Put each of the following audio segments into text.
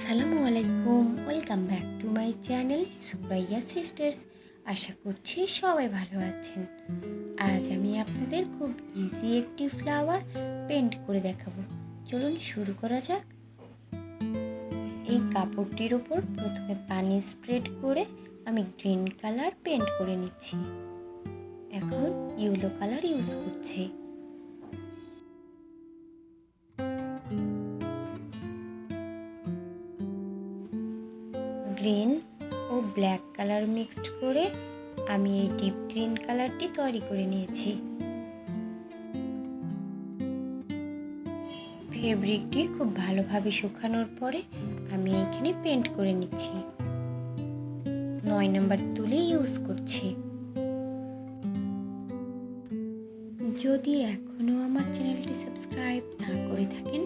Assalamualikum, welcome back to my channel Suraia sisters। আশা করছি সবাই ভালো আছেন। আজ আমি আপনাদের খুব ইজি একটি ফ্লাওয়ার পেন্ট করে দেখাবো। চলুন শুরু করা যাক। এই কাপড়টির উপর প্রথমে পানি স্প্রেড করে আমি গ্রিন কালার পেন্ট করে নিচ্ছি। এখন ইয়েলো কালার ইউজ করছি। গ্রিন ও ব্ল্যাক কালার মিক্সড করে আমি এই ডিপ গ্রিন কালারটি তৈরি করে নিয়েছি। ফেব্রিকটি খুব ভালোভাবে শুকানোর পরে আমি এখানে পেন্ট করে নিচ্ছি। 9 নম্বর তুলি ইউজ করছি। যদি এখনও আমার চ্যানেলটি সাবস্ক্রাইব না করে থাকেন,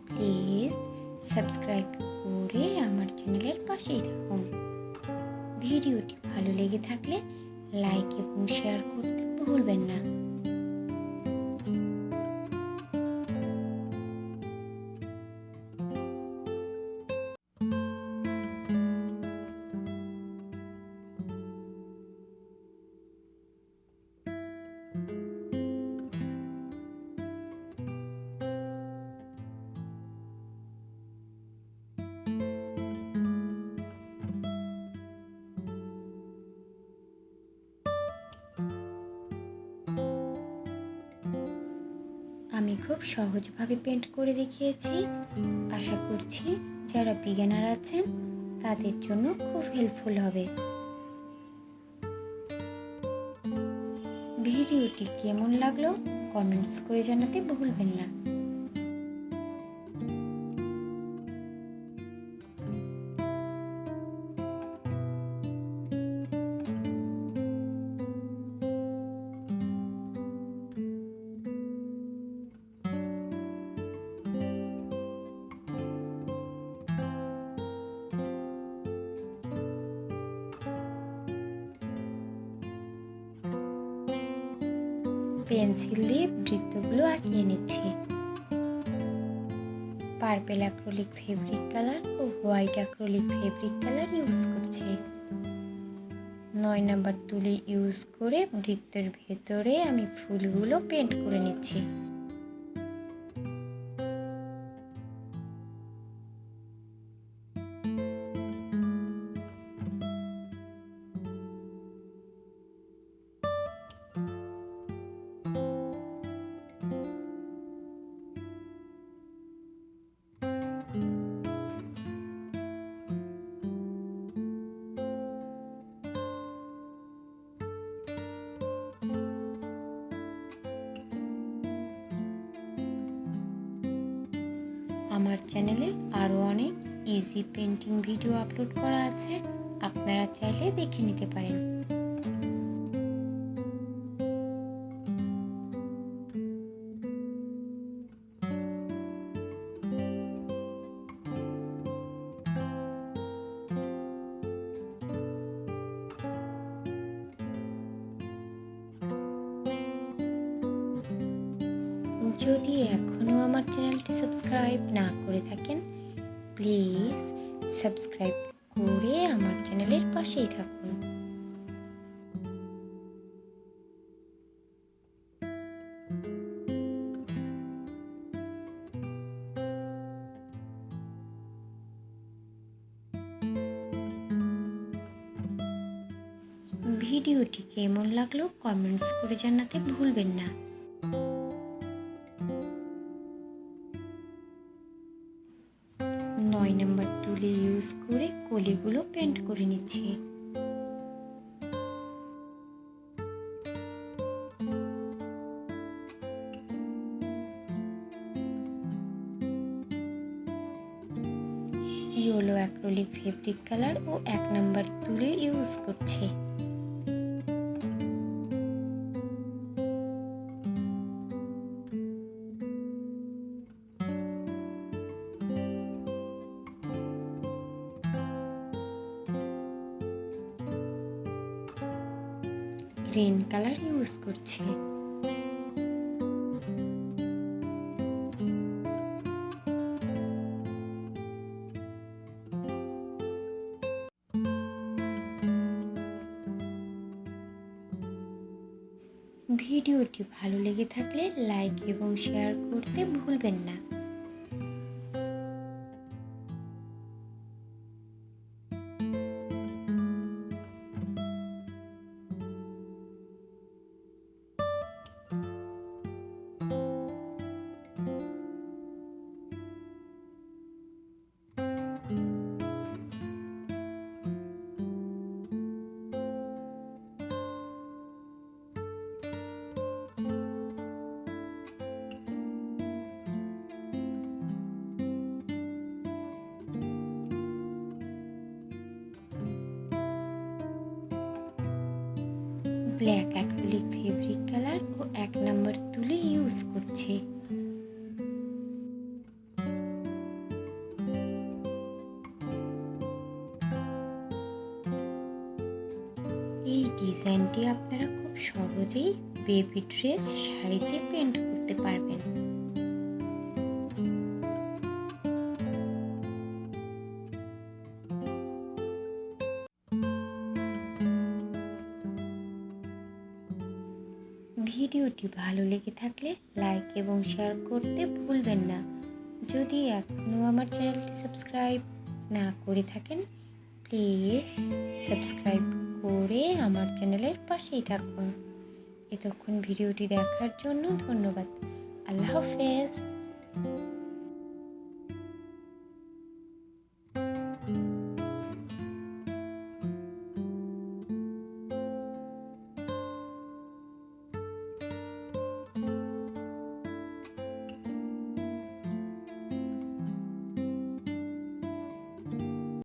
প্লিজ সাবস্ক্রাইব করে আমার চ্যানেলের পাশেই থাকুন। ভিডিওটি ভালো লেগে থাকলে লাইক এবং শেয়ার করতে ভুলবেন না। আমি খুব সহজভাবে পেন্ট করে দেখিয়েছি। আশা করছি যারা বিগিনার আছেন তাদের জন্য খুব হেল্পফুল হবে। ভিডিওটি কেমন লাগলো কমেন্টস করে জানাতে ভুলবেন না। পেন্সিল দিয়ে বৃত্তগুলো আঁকিয়ে নিচ্ছি। পার্পেল অ্যাক্রিলিক ফেব্রিক কালার ও white acrylic fabric colour use করছি। 9 নম্বর তুলি ইউজ করে বৃত্তের ভেতরে আমি ফুলগুলো পেন্ট করে নিচ্ছি। আমার চ্যানেলে আরও অনেক ইজি পেন্টিং ভিডিও আপলোড করা আছে, আপনারা চাইলে দেখে নিতে পারেন। যদি এখনও আমার চ্যানেলটি সাবস্ক্রাইব না করে থাকেন, প্লিজ সাবস্ক্রাইব করে আমার চ্যানেলের পাশেই থাকুন। ভিডিওটি কেমন লাগলো কমেন্টস করে জানাতে ভুলবেন না। নয় নম্বর তুলি ইউজ করে কলিগুলো পেন্ট করে নিচ্ছি। ইয়েলো অ্যাক্রিলিক ফেব্রিক কালার ও 1 নম্বর তুলি ইউজ করছি। গ্রিন কালার ইউজ করছি। ভিডিওটি ভালো লেগে থাকলে লাইক এবং শেয়ার করতে ভুলবেন না। ব্ল্যাক অ্যাক্রিলিক ফেব্রিক কালার ও 1 নম্বর তুলি ইউজ করছি। এই ডিজাইনটি আপনারা খুব সহজেই বেবি ড্রেস শাড়িতে পেন্ট করতে পারবেন। ভিডিওটি ভালো লেগে থাকলে লাইক এবং শেয়ার করতে ভুলবেন না। যদি এখনও আমার চ্যানেলটি সাবস্ক্রাইব না করে থাকেন, প্লিজ সাবস্ক্রাইব করে আমার চ্যানেলের পাশেই থাকুন। এতক্ষণ ভিডিওটি দেখার জন্য ধন্যবাদ। আল্লাহ হাফেজ।